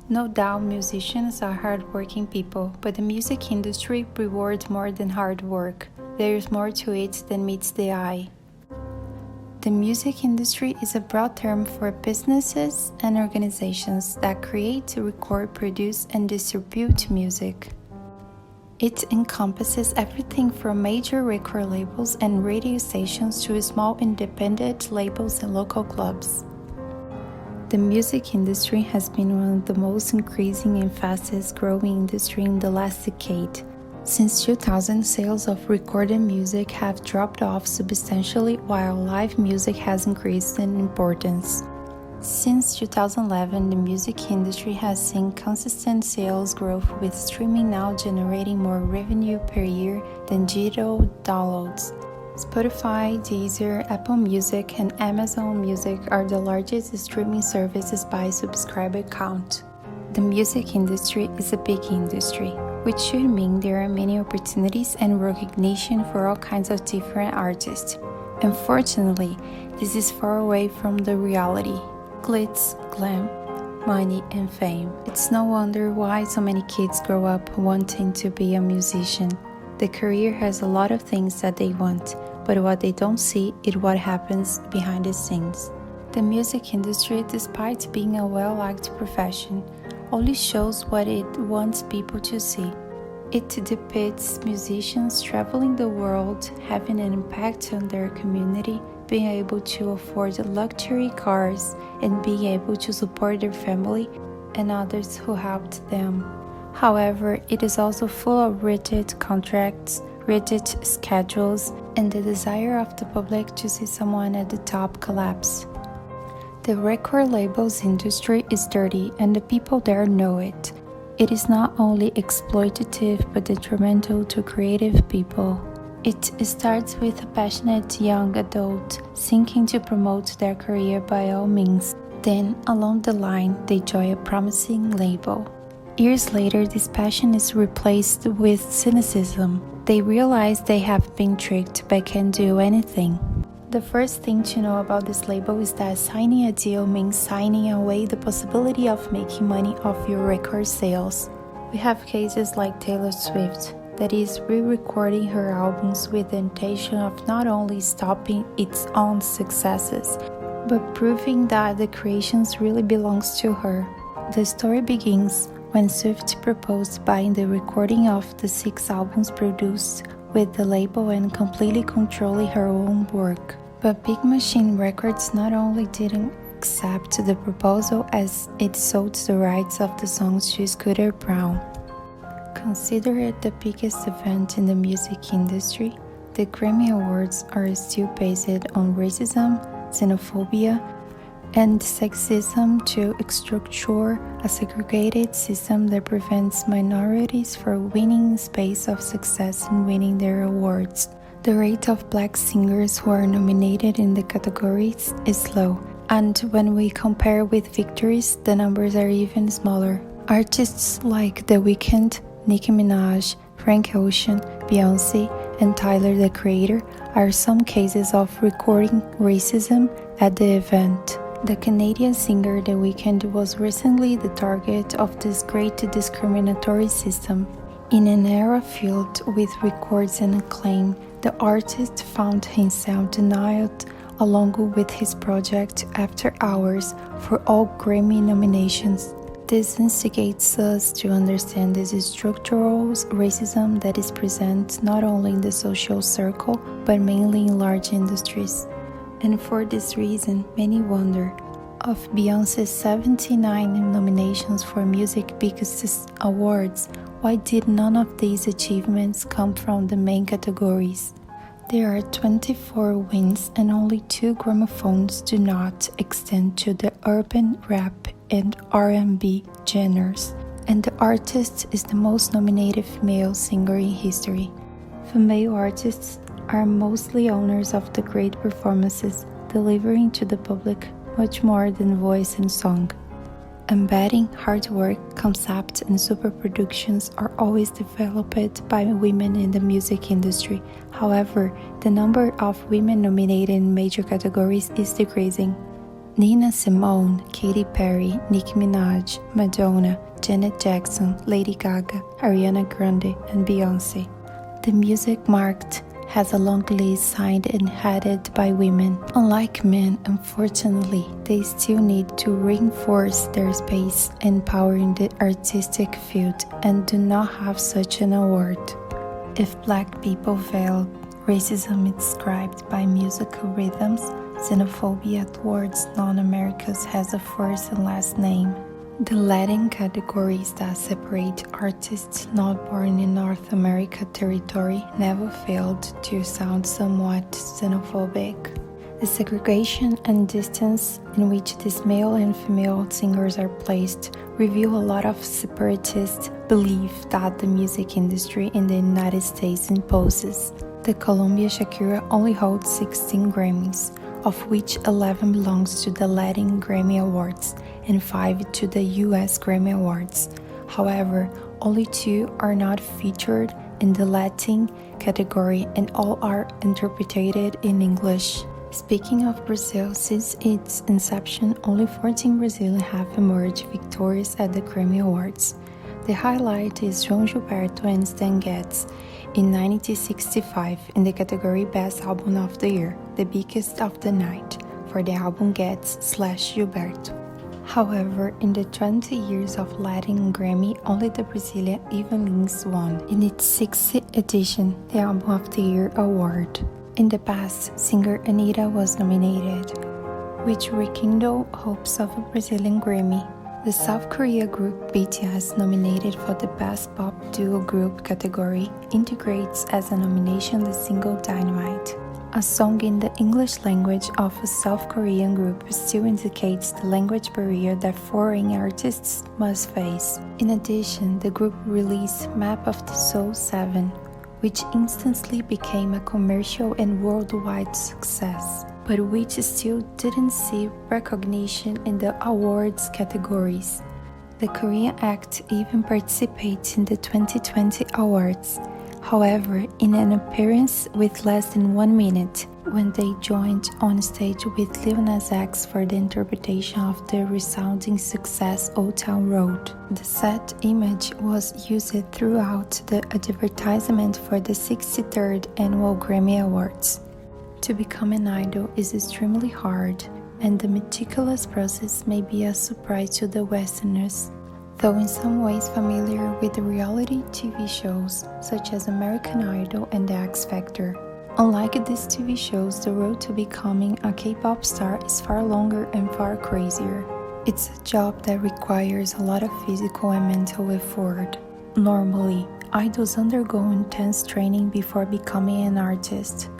No doubt musicians are hardworking people, but the music industry rewards more than hard work. There is more to it than meets the eye. The music industry is a broad term for businesses and organizations that create, record, produce, and distribute music. It encompasses everything from major record labels and radio stations to small independent labels and local clubs. The music industry has been one of the most increasing and fastest growing industry in the last decade. Since 2000, sales of recorded music have dropped off substantially while live music has increased in importance. Since 2011, the music industry has seen consistent sales growth, with streaming now generating more revenue per year than digital downloads. Spotify, Deezer, Apple Music, and Amazon Music are the largest streaming services by subscriber count. The music industry is a big industry, which should mean there are many opportunities and recognition for all kinds of different artists. Unfortunately, this is far away from the reality. Glitz, glam, money, and fame. It's no wonder why so many kids grow up wanting to be a musician. The career has a lot of things that they want, but what they don't see is what happens behind the scenes. The music industry, despite being a well-liked profession, only shows what it wants people to see. It depicts musicians traveling the world, having an impact on their community, being able to afford luxury cars, and being able to support their family and others who helped them. However, it is also full of rigid contracts, rigid schedules, and the desire of the public to see someone at the top collapse. The record labels industry is dirty, and the people there know it. It is not only exploitative but detrimental to creative people. It starts with a passionate young adult seeking to promote their career by all means. Then, along the line, they join a promising label. Years later, this passion is replaced with cynicism. They realize they have been tricked but can't do anything. The first thing to know about this label is that signing a deal means signing away the possibility of making money off your record sales. We have cases like Taylor Swift, that is re-recording her albums with the intention of not only stopping its own successes, but proving that the creations really belongs to her. The story begins when Swift proposed buying the recording of the 6 albums produced with the label and completely controlling her own work. But Big Machine Records not only didn't accept the proposal, as it sold the rights of the songs to Scooter Braun. Considered the biggest event in the music industry, the Grammy Awards are still based on racism, xenophobia, and sexism to structure a segregated system that prevents minorities from winning space of success in winning their awards. The rate of black singers who are nominated in the categories is low, and when we compare with victories, the numbers are even smaller. Artists like The Weeknd, Nicki Minaj, Frank Ocean, Beyoncé, and Tyler the Creator are some cases of recording racism at the event. The Canadian singer The Weeknd was recently the target of this great discriminatory system. In an era filled with records and acclaim, the artist found himself denied along with his project After Hours for all Grammy nominations. This instigates us to understand this structural racism that is present not only in the social circle but mainly in large industries. And for this reason, many wonder, of Beyoncé's 79 nominations for Music Biggest Awards, why did none of these achievements come from the main categories? There are 24 wins and only 2 gramophones do not extend to the urban rap and R&B genres, and the artist is the most nominated female singer in history. Female artists are mostly owners of the great performances, delivering to the public much more than voice and song. Embedding, hard work, concept, and super productions are always developed by women in the music industry. However, the number of women nominated in major categories is decreasing. Nina Simone, Katy Perry, Nicki Minaj, Madonna, Janet Jackson, Lady Gaga, Ariana Grande, and Beyoncé. The music market has a long list signed and headed by women. Unlike men, unfortunately, they still need to reinforce their space and power in the artistic field and do not have such an award. If Black people fail, racism is described by musical rhythms, xenophobia towards non-Americans has a first and last name. The Latin categories that separate artists not born in North America territory never failed to sound somewhat xenophobic. The segregation and distance in which these male and female singers are placed reveal a lot of separatist belief that the music industry in the United States imposes. The Columbia Shakira only holds 16 Grammys, of which 11 belongs to the Latin Grammy Awards and 5 to the US Grammy Awards. However, only 2 are not featured in the Latin category and all are interpreted in English. Speaking of Brazil, since its inception, only 14 Brazilians have emerged victorious at the Grammy Awards. The highlight is João Gilberto and Stan Getz in 1965 in the category Best Album of the Year, the biggest of the night, for the album Getz/Gilberto. However, in the 20 years of Latin Grammy, only the Brazilian Evelyn's won in its 60th edition the Album of the Year award. In the past, singer Anitta was nominated, which rekindled hopes of a Brazilian Grammy. The South Korea group BTS, nominated for the Best Pop Duo Group category, integrates as a nomination the single Dynamite. A song in the English language of a South Korean group still indicates the language barrier that foreign artists must face. In addition, the group released Map of the Soul 7, which instantly became a commercial and worldwide success, but which still didn't see recognition in the awards categories. The Korean act even participates in the 2020 awards. However, in an appearance with less than 1 minute, when they joined on stage with Lil Nas X for the interpretation of the resounding success Old Town Road. The set image was used throughout the advertisement for the 63rd Annual Grammy Awards. To become an idol is extremely hard, and the meticulous process may be a surprise to the Westerners. Though in some ways familiar with the reality TV shows such as American Idol and The X Factor. Unlike these TV shows, the road to becoming a K-pop star is far longer and far crazier. It's a job that requires a lot of physical and mental effort. Normally, idols undergo intense training before becoming an artist.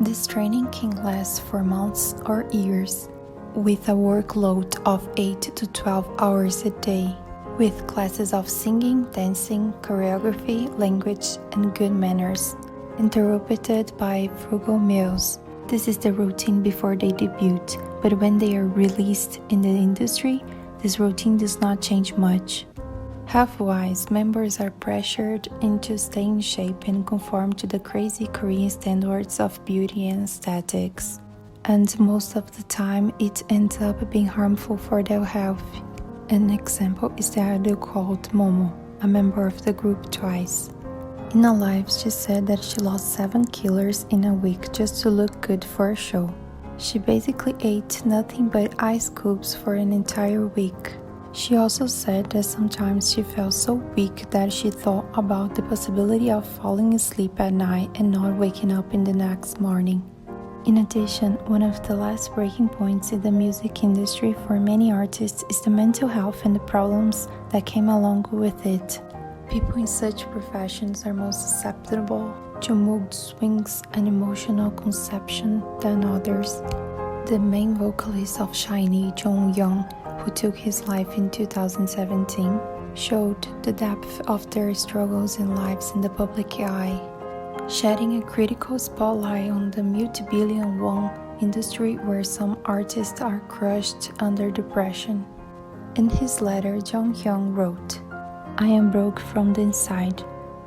This training can last for months or years, with a workload of 8 to 12 hours a day, with classes of singing, dancing, choreography, language, and good manners, interrupted by frugal meals. This is the routine before they debut, but when they are released in the industry, this routine does not change much. Health-wise, members are pressured into staying in shape and conform to the crazy Korean standards of beauty and aesthetics. And most of the time, it ends up being harmful for their health. An example is the idol called Momo, a member of the group Twice. In a live, she said that she lost 7 kilos in a week just to look good for a show. She basically ate nothing but ice cubes for an entire week. She also said that sometimes she felt so weak that she thought about the possibility of falling asleep at night and not waking up in the next morning. In addition, one of the last breaking points in the music industry for many artists is the mental health and the problems that came along with it. People in such professions are more susceptible to mood swings and emotional conception than others. The main vocalist of SHINee, Jonghyun, who took his life in 2017, showed the depth of their struggles and lives in the public eye, shedding a critical spotlight on the multi-billion won industry where some artists are crushed under depression. In his letter, Jonghyun wrote, "I am broke from the inside.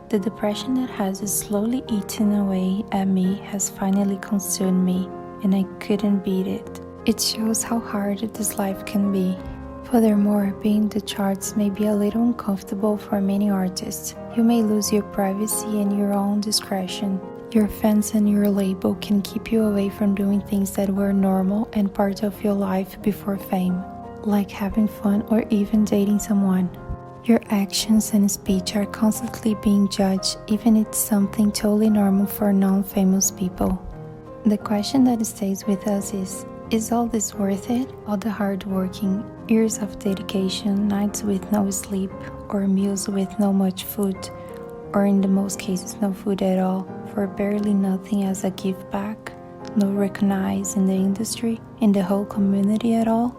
The depression that has slowly eaten away at me has finally consumed me, and I couldn't beat it. It shows how hard this life can be. Furthermore, being in the charts may be a little uncomfortable for many artists. You may lose your privacy and your own discretion. Your fans and your label can keep you away from doing things that were normal and part of your life before fame, like having fun or even dating someone. Your actions and speech are constantly being judged, even if it's something totally normal for non-famous people. The question that stays with us is all this worth it? All the hard working, years of dedication, nights with no sleep, or meals with no much food, or in the most cases no food at all, for barely nothing as a give back, no recognized in the industry, in the whole community at all?